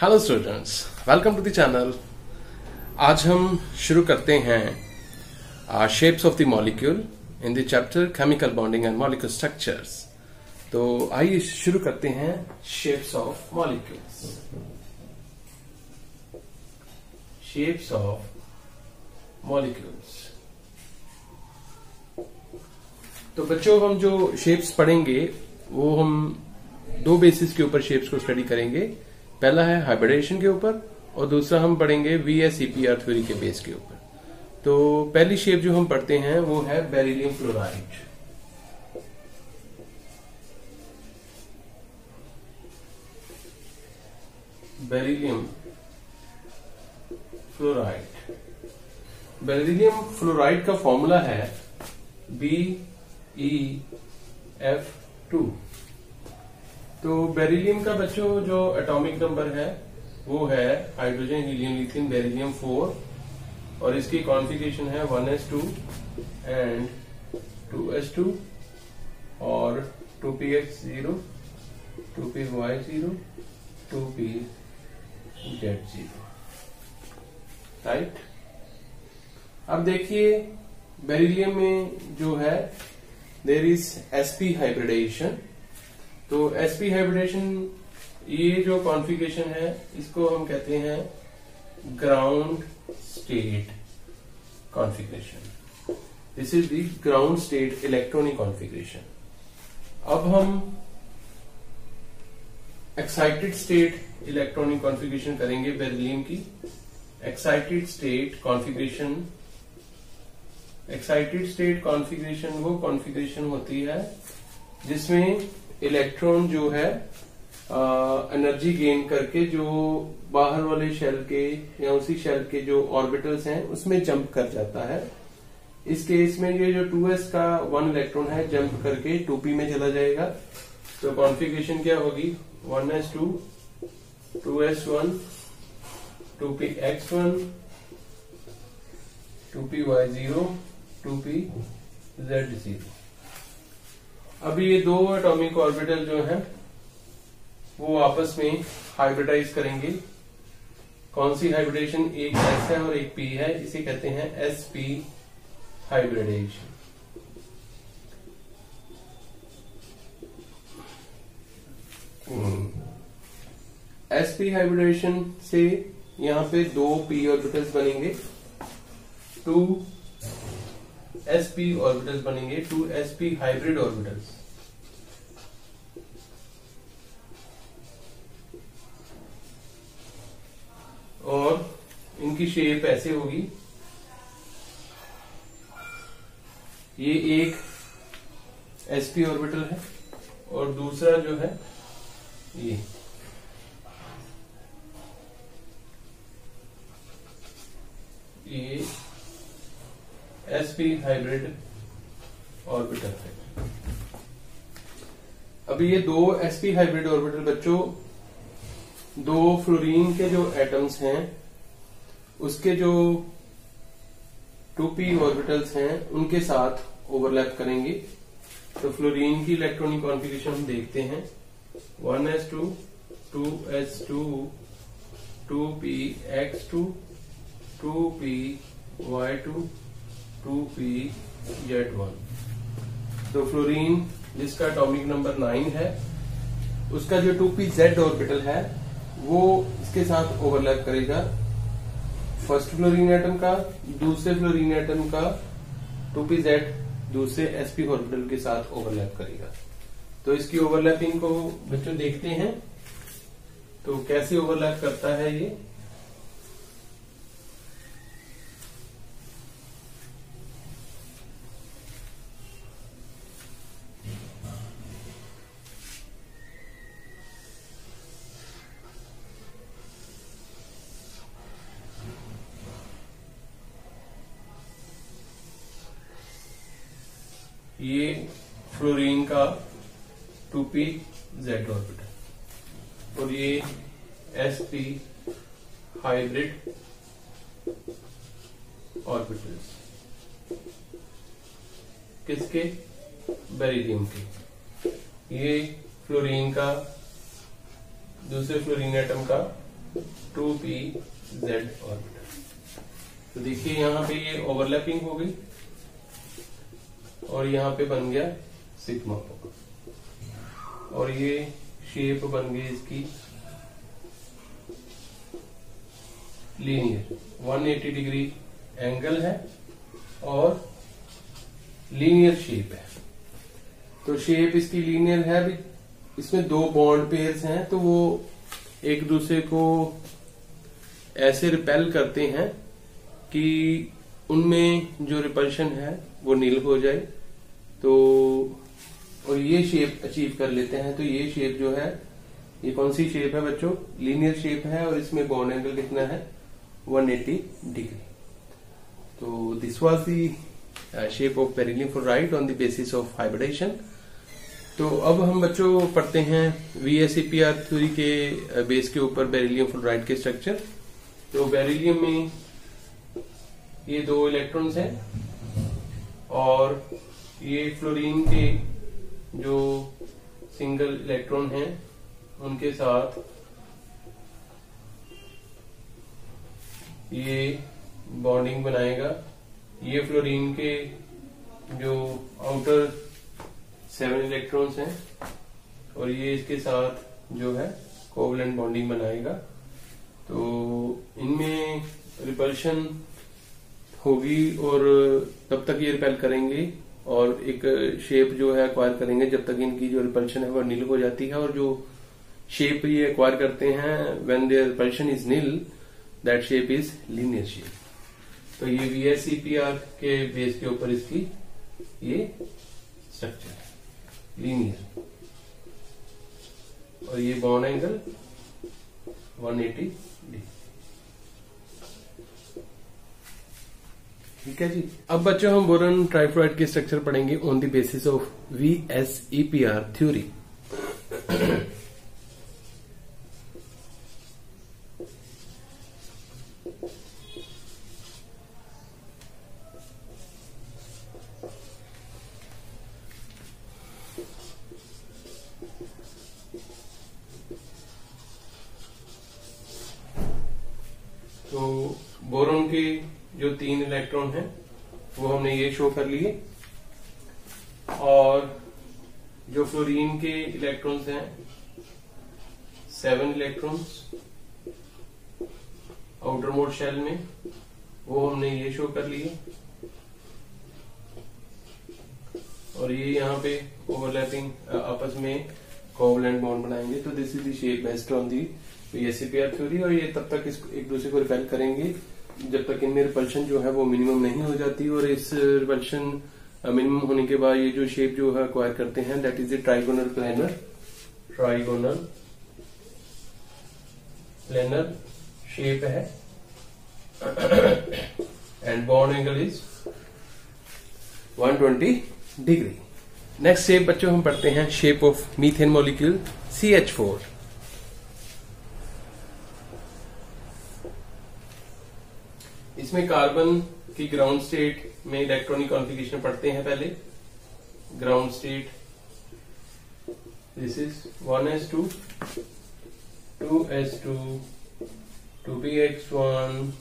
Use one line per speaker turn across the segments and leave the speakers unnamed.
Hello students, welcome to the channel. आज हम शुरू करते हैं shapes of the molecule in the chapter chemical bonding and molecular structures. तो आइए शुरू करते हैं shapes of molecules. Shapes of molecules. तो बच्चों, हम जो शेप्स पढ़ेंगे वो हम दो बेसिस के ऊपर शेप्स को स्टडी करेंगे। पहला है हाइब्रिडेशन के ऊपर और दूसरा हम पढ़ेंगे VSEPR थ्योरी के बेस के ऊपर। तो पहली शेप जो हम पढ़ते हैं वो है beryllium fluoride. Beryllium fluoride. Beryllium fluoride का फॉर्मूला है BeF2। तो बेरिलियम का बच्चों जो एटॉमिक नंबर है वो है हाइड्रोजन हीलियम लिथियम बेरिलियम 4 और इसकी कॉन्फ़िगरेशन है 1s2 एंड 2s2 और 2px0 2py0 2pz0। राइट। अब देखिए बेरिलियम में जो है देयर इज sp हाइब्रिडेशन। तो sp हाइब्रिडेशन, ये जो कॉन्फ़िगरेशन है इसको हम कहते हैं ground state configuration. This is the ground state electronic configuration. अब हम एक्साइटेड स्टेट इलेक्ट्रॉनिक कॉन्फ़िगरेशन करेंगे बेरिलियम की। Excited state configuration. Excited state configuration वो कॉन्फ़िगरेशन होती है जिसमें इलेक्ट्रॉन जो है एनर्जी गेन करके जो बाहर वाले शेल के या उसी शेल के जो ऑर्बिटल्स हैं उसमें जंप कर जाता है। इस केस में ये जो 2s का 1 इलेक्ट्रॉन है जंप करके 2p में चला जाएगा। तो कॉन्फ़िगरेशन क्या होगी? 1s2 2s1 2px1 2py0 2pz0। अब ये दो एटॉमिक ऑर्बिटल जो हैं वो आपस में हाइब्रिडाइज करेंगे। कौन सी हाइब्रिडेशन? एक s है और एक p है, इसे कहते हैं sp हाइब्रिडेशन। sp हाइब्रिडेशन से यहां पे दो p ऑर्बिटल्स बनेंगे, 2 sp ऑर्बिटल्स बनेंगे, 2 sp हाइब्रिड ऑर्बिटल्स। और इनकी शेप ऐसे होगी, ये एक sp ऑर्बिटल है और दूसरा जो है ये sp हाइब्रिड ऑर्बिटल है। अभी ये दो sp हाइब्रिड ऑर्बिटल बच्चों, दो फ्लोरीन के जो एटम्स हैं उसके जो 2p ऑर्बिटल्स हैं उनके साथ ओवरलैप करेंगे। तो फ्लोरीन की इलेक्ट्रॉनिक कॉन्फ़िगरेशन हम देखते हैं 1s2 2s2 2px2 2py2 2pz1। तो फ्लोरीन जिसका एटॉमिक नंबर 9 है उसका जो 2pz ऑर्बिटल है वो इसके साथ ओवरलैप करेगा फर्स्ट फ्लोरीन एटम का, दूसरे फ्लोरीन एटम का 2pz दूसरे sp ऑर्बिटल के साथ ओवरलैप करेगा। तो इसकी ओवरलैपिंग को बच्चों देखते हैं। तो कैसे ओवरलैप करता है ये? ये फ्लोरीन का 2pz ऑर्बिटल और ये sp हाइब्रिड ऑर्बिटल्स किसके? बेरिलियम के। ये फ्लोरीन का दूसरे फ्लोरीन एटम का 2pz ऑर्बिटल। तो देखिए यहाँ पे ये ओवरलैपिंग हो गई और यहाँ पे बन गया सिग्मा, और ये शेप बन गई इसकी लीनियर, 180 डिग्री एंगल है और लीनियर शेप है। तो शेप इसकी लीनियर है, भी इसमें दो बॉन्ड पेयर्स हैं तो वो एक दूसरे को ऐसे रिपेल करते हैं कि उनमें जो रिपल्शन है वो नील हो जाए, तो और ये शेप अचीव कर लेते हैं। तो ये शेप जो है, ये कौन सी शेप है बच्चों? लीनियर शेप है, और इसमें बॉन्ड एंगल कितना है? 180 डिग्री। तो this was the shape of beryllium fluoride on the basis of hybridisation. तो अब हम बच्चों पढ़ते हैं VSEPR थ्योरी के बेस के ऊपर बेरिलियम फ्लोराइड के स्ट्रक्चर। तो बेरिलियम में ये दो इलेक्ट्रॉन्स हैं और ये फ्लोरीन के जो सिंगल इलेक्ट्रॉन हैं उनके साथ ये बॉन्डिंग बनाएगा। ये फ्लोरीन के जो आउटर 7 इलेक्ट्रॉन्स हैं और ये इसके साथ जो है कोवलेंट बॉन्डिंग बनाएगा। तो इनमें रिपल्शन होगी और तब तक ये रिपेल करेंगे और एक शेप जो है एक्वायर करेंगे जब तक इनकी जो रिपल्शन है वो नील हो जाती है। और जो शेप ये एक्वायर करते हैं when there repulsion is nil, that shape is linear shape. तो ये VSEPR के बेस के ऊपर इसकी ये स्ट्रक्चर है, लीनियर, और ये बॉन्ड एंगल 180 डिग्री। ठीक है जी। अब बच्चों हम बोरॉन ट्राइफ्लोराइड के स्ट्रक्चर पढ़ेंगे on the basis of VSEPR theory. तो बोरॉन के जो 3 इलेक्ट्रॉन हैं वो हमने ये शो कर लिए, और जो फ्लोरीन के इलेक्ट्रॉन्स हैं 7 इलेक्ट्रॉन्स आउटर मोड शेल में, वो हमने ये शो कर लिए। और ये यहाँ पे ओवरलैपिंग आपस में कोवलेंट बॉन्ड बनाएंगे। तो this is the shape based on the VSEPR theory. और ये तब तक इसको एक दूसरे को रिपेल करेंगे जब तक इनमें रिपल्शन जो है वो मिनिमम नहीं हो जाती। और इस रिपल्शन मिनिमम होने के बाद ये जो शेप जो है एक्वायर करते हैं, that is the trigonal planar shape है, and bond angle is 120 degree. Next shape बच्चों हम पढ़ते हैं shape of methane molecule CH4। इसमें कार्बन की ग्राउंड स्टेट में इलेक्ट्रॉनिक कॉन्फ़िगरेशन पढ़ते हैं। पहले ground state, this is 1s2, 2s2, 2px1,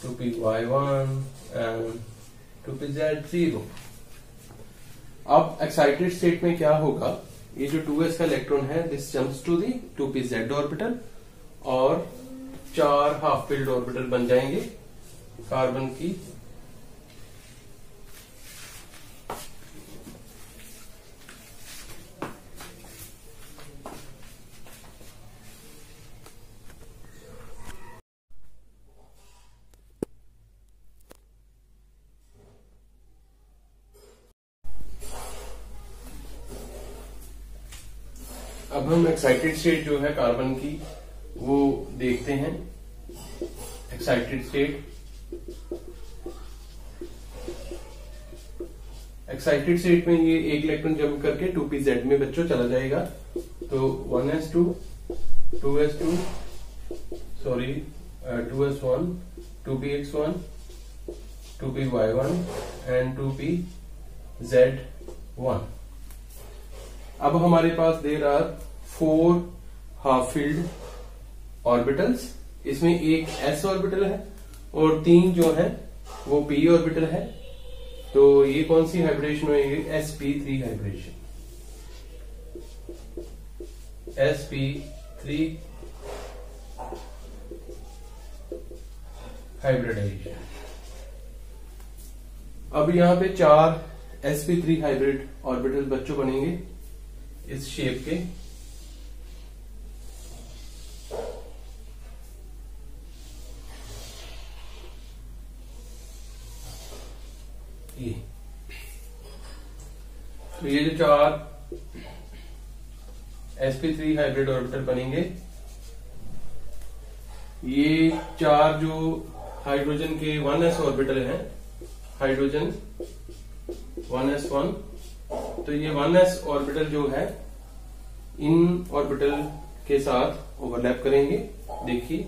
2py1 and 2pz0। अब एक्साइटेड स्टेट में क्या होगा, ये जो 2s का इलेक्ट्रॉन है this jumps to the 2pz orbital और 4 हाफ फिल्ड ऑर्बिटल बन जाएंगे कार्बन की। अब हम एक्साइटेड स्टेट जो है कार्बन की वो देखते हैं। एक्साइटेड स्टेट में ये एक इलेक्ट्रॉन जंप करके 2pz में बच्चों चला जाएगा। तो 1s2, 2s2, sorry 2s1, 2px1, 2py1 and 2pz1। अब हमारे पास there are 4 half filled orbitals, इसमें एक s ऑर्बिटल है और 3 जो है वो p ऑर्बिटल है। तो ये कौन सी हाइब्रिडेशन होगी? sp3 hybridisation, sp3 hybridisation. अब यहां पे 4 sp3 हाइब्रिड ऑर्बिटल बच्चों बनेंगे इस शेप के। तो ये जो 4 sp3 हाइब्रिड ऑर्बिटल बनेंगे, ये 4 जो हाइड्रोजन के 1s ऑर्बिटल हैं, हाइड्रोजन 1s1, तो ये 1s ऑर्बिटल जो है इन ऑर्बिटल के साथ ओवरलैप करेंगे। देखिए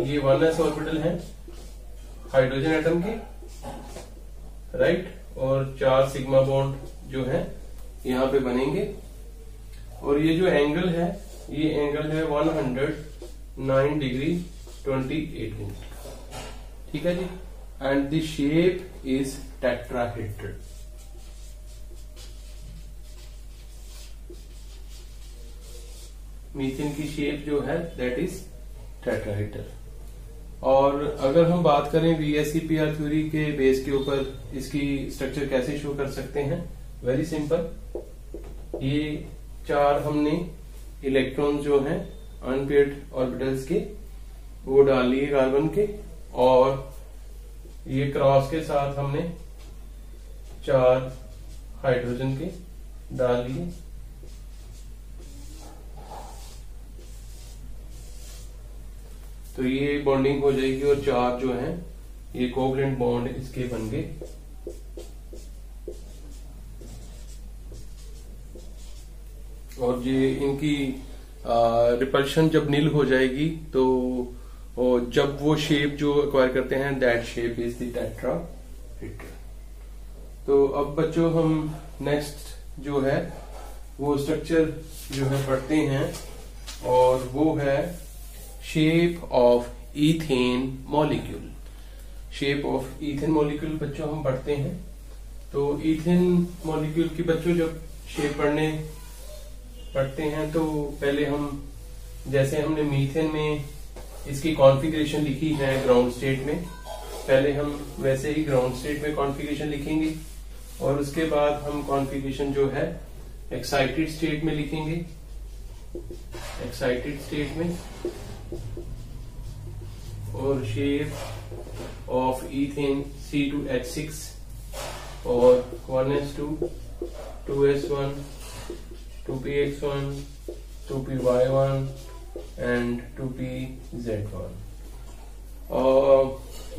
ये 1s ऑर्बिटल है हाइड्रोजन एटम के, राइट, और 4 सिग्मा बॉन्ड जो है यहां पे बनेंगे। और ये जो एंगल है, ये एंगल है 109 डिग्री 28 मिनट, ठीक है जी। And the shape is tetrahedral. Methane की शेप जो है दैट इज टेट्राहेड्रल। और अगर हम बात करें VSEPR थ्योरी के बेस के ऊपर इसकी स्ट्रक्चर कैसे शो कर सकते हैं, वेरी सिंपल। ये 4 हमने इलेक्ट्रॉन जो हैं अनपेयर्ड ऑर्बिटल्स के वो डाल लिए कार्बन के, और ये क्रॉस के साथ हमने 4 हाइड्रोजन के डाल लिए। तो ये बॉन्डिंग हो जाएगी और 4 जो हैं ये कोवलेंट बॉन्ड इसके बन गए। और ये इनकी रिपल्शन जब नील हो जाएगी तो जब वो शेप जो एक्वायर करते हैं that shape is the tetrahedral. तो अब बच्चों हम नेक्स्ट जो है वो स्ट्रक्चर जो है पढ़ते हैं, और वो है shape of ethane molecule. Shape of ethane molecule बच्चों हम पढ़ते हैं। तो ईथेन मॉलिक्यूल की बच्चों जब शेप पढ़ते हैं तो पहले हम, जैसे हमने मीथेन में इसकी कॉन्फ़िगरेशन लिखी है ग्राउंड स्टेट में, पहले हम वैसे ही ग्राउंड स्टेट में कॉन्फ़िगरेशन लिखेंगे, और उसके बाद हम कॉन्फ़िगरेशन जो है एक्साइटेड स्टेट में लिखेंगे। एक्साइटेड स्टेट में, और शेप ऑफ ईथेन C2H6 और 1s2 2s1 2px1 2py1 and 2pz1। और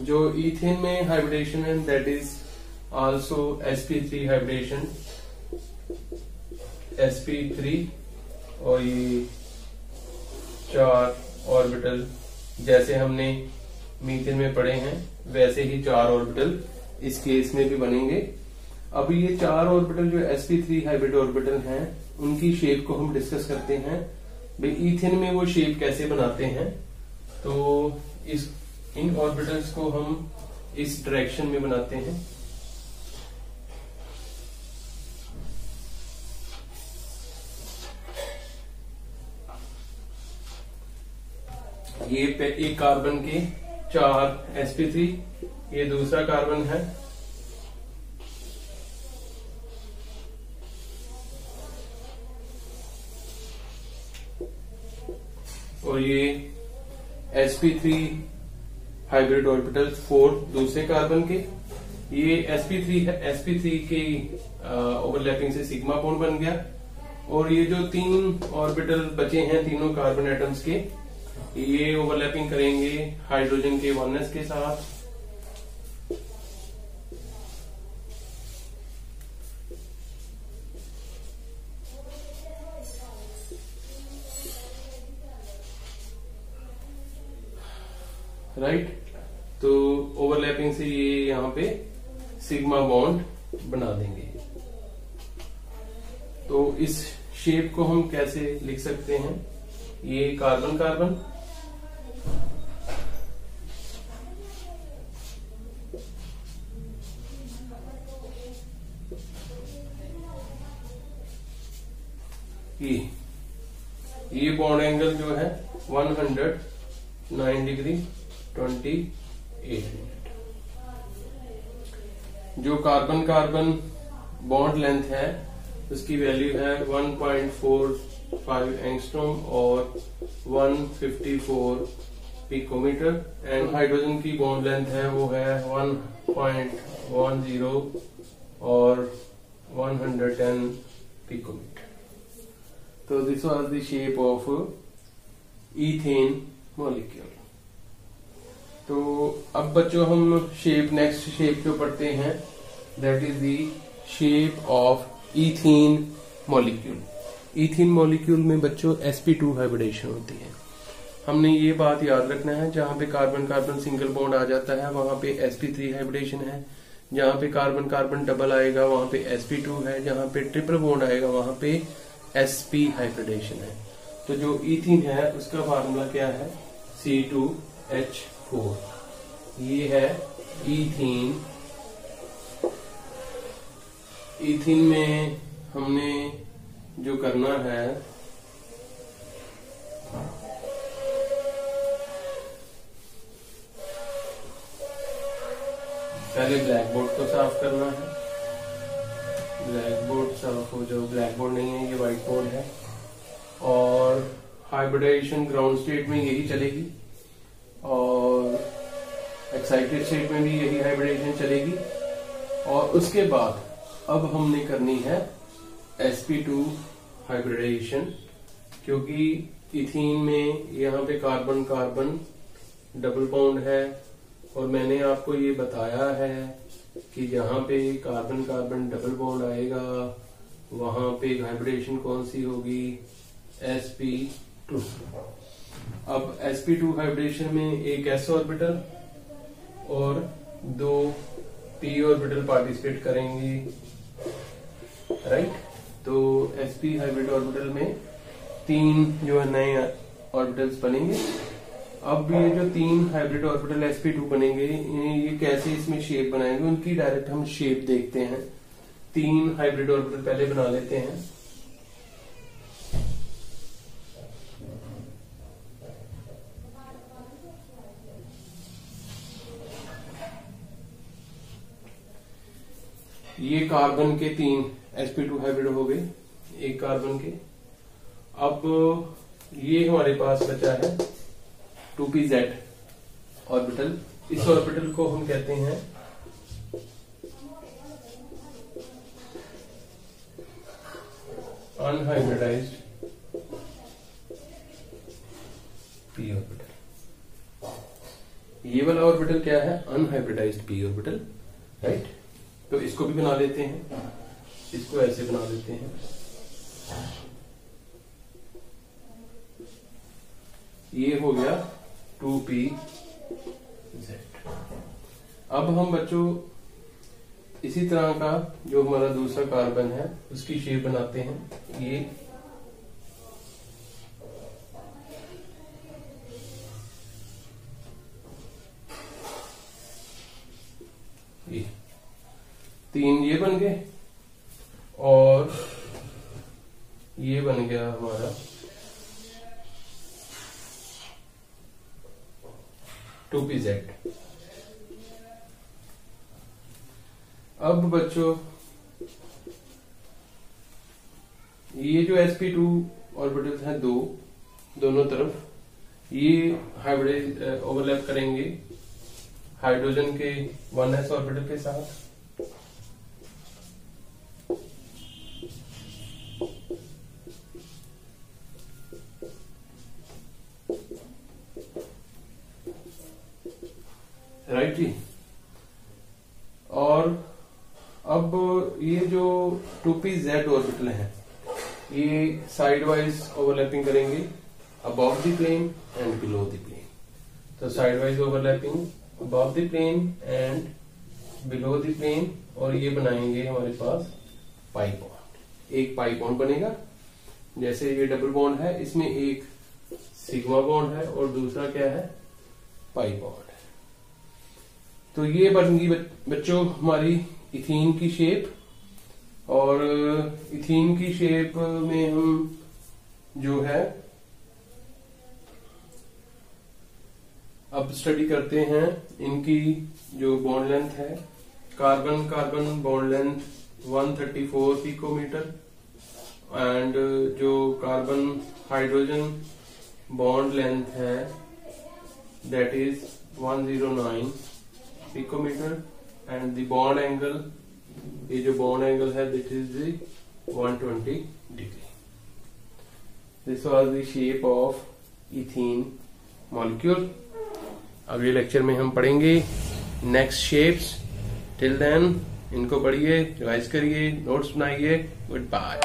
जो ईथेन में हाइब्रिडेशन है that is also sp3 hybridisation, sp3, और ये 4 ऑर्बिटल जैसे हमने मीथेन में पढ़े हैं वैसे ही 4 ऑर्बिटल इस केस में भी बनेंगे। अब ये 4 ऑर्बिटल जो sp3 हाइब्रिड ऑर्बिटल हैं उनकी शेप को हम डिस्कस करते हैं। भाई ईथेन में वो शेप कैसे बनाते हैं, तो इन ऑर्बिटल्स को हम इस डायरेक्शन में बनाते हैं। ये एक कार्बन के 4 sp3, ये दूसरा कार्बन है, और ये sp3 हाइब्रिड ऑर्बिटल 4 दूसरे कार्बन के। ये sp3 के ओवरलैपिंग से सिग्मा बॉन्ड बन गया। और ये जो 3 ऑर्बिटल बचे हैं तीनों कार्बन एटम्स के, ये ओवरलैपिंग करेंगे हाइड्रोजन के 1s के साथ। राइट, तो ओवरलैपिंग से ये यहां पे सिग्मा बॉन्ड बना देंगे। तो इस शेप को हम कैसे लिख सकते हैं, ये कार्बन कार्बन, ये बॉन्ड एंगल जो है 109 डिग्री 28 मिनट। जो कार्बन कार्बन बॉन्ड लेंथ है उसकी वैल्यू है 1.45 एंगस्ट्रॉम और 154 पिकोमीटर, एंड हाइड्रोजन की बॉन्ड लेंथ है वो है 1.10 और 110 पिकोमीटर। तो this was the shape of ethane molecule. तो अब बच्चों हम नेक्स्ट शेप जो पढ़ते हैं, that is the shape of ethane molecule. Ethane molecule में बच्चों sp2 हाइब्रिडेशन होती है। हमने ये बात याद रखना है, जहां पे कार्बन कार्बन सिंगल बॉन्ड आ जाता है वहां पे sp3 हाइब्रिडेशन है, जहां पे कार्बन कार्बन डबल आएगा वहां पे sp2 है, जहां पे ट्रिपल बॉन्ड आएगा वहां पे sp हाइब्रिडेशन है। तो जो ईथीन है उसका फार्मूला क्या है, C2H4। ये है ईथीन। ईथीन में हमने जो करना है, पहले ब्लैक बोर्ड को साफ करना है। ब्लैक बोर्ड साफ हो जाओ, ब्लैक बोर्ड नहीं है ये व्हाइट बोर्ड है। और हाइब्रिडाइजेशन ग्राउंड स्टेट में यही चलेगी और एक्साइटेड स्टेट में भी यही हाइब्रिडाइजेशन चलेगी। और उसके बाद अब हमने करनी है sp2 हाइब्रिडाइजेशन, क्योंकि इथीन में यहाँ पे कार्बन कार्बन डबल बॉन्ड है और मैंने आपको ये बताया है कि जहां पे कार्बन कार्बन डबल बॉन्ड आएगा वहां पे हाइब्रिडेशन कौन सी होगी, sp2। अब sp2 हाइब्रिडेशन में एक s ऑर्बिटल और 2 p ऑर्बिटल पार्टिसिपेट करेंगे, राइट। तो sp हाइब्रिड ऑर्बिटल में 3 जो है नए ऑर्बिटल्स बनेंगे। अब ये जो 3 हाइब्रिड ऑर्बिटल sp2 बनेंगे, ये कैसे इसमें शेप बनाएंगे उनकी डायरेक्ट हम शेप देखते हैं। 3 हाइब्रिड ऑर्बिटल पहले बना लेते हैं। ये कार्बन के 3 sp2 हाइब्रिड हो गए, एक कार्बन के। अब ये हमारे पास बचा है 2pz ऑर्बिटल। इस ऑर्बिटल को हम कहते हैं अनहाइब्रिडाइज्ड p ऑर्बिटल। ये वाला ऑर्बिटल क्या है, अनहाइब्रिडाइज्ड p ऑर्बिटल, राइट। तो इसको भी बना लेते हैं, इसको ऐसे बना लेते हैं। ये हो गया 2pz। अब हम बच्चों इसी तरह का जो हमारा दूसरा कार्बन है उसकी शेप बनाते हैं। ये तीन ये बन गए और ये बन गया हमारा 2pz। अब बच्चों ये जो sp2 ऑर्बिटल्स हैं दोनों तरफ, ये हाइब्रिड ओवरलैप करेंगे हाइड्रोजन के 1s ऑर्बिटल के साथ। राइट जी। और अब ये जो 2pz ऑर्बिटल है ये साइड वाइज ओवरलैपिंग करेंगे above the plane and below the plane. तो side wise overlapping above the plane and below the plane, और ये बनाएंगे हमारे पास पाई बॉन्ड। एक पाई बॉन्ड बनेगा जैसे ये डबल बॉन्ड है, इसमें एक सिग्मा बॉन्ड है और दूसरा क्या है, पाई बॉन्ड है। तो ये बनेगी बच्चों हमारी इथीन की शेप। और इथीन की शेप में हम जो है अब स्टडी करते हैं इनकी जो बॉन्ड लेंथ है। Carbon carbon bond length 134 picometre and जो कार्बन हाइड्रोजन बॉन्ड लेंथ है that is 109 picometer and the bond angle, ये जो bond angle है that is the 120 degree. This was the shape of ethene molecule. अगले lecture में हम पढ़ेंगे next shapes. Till then इनको पढ़िए, रिवाइज करिए, नोट्स बनाइए। Good bye.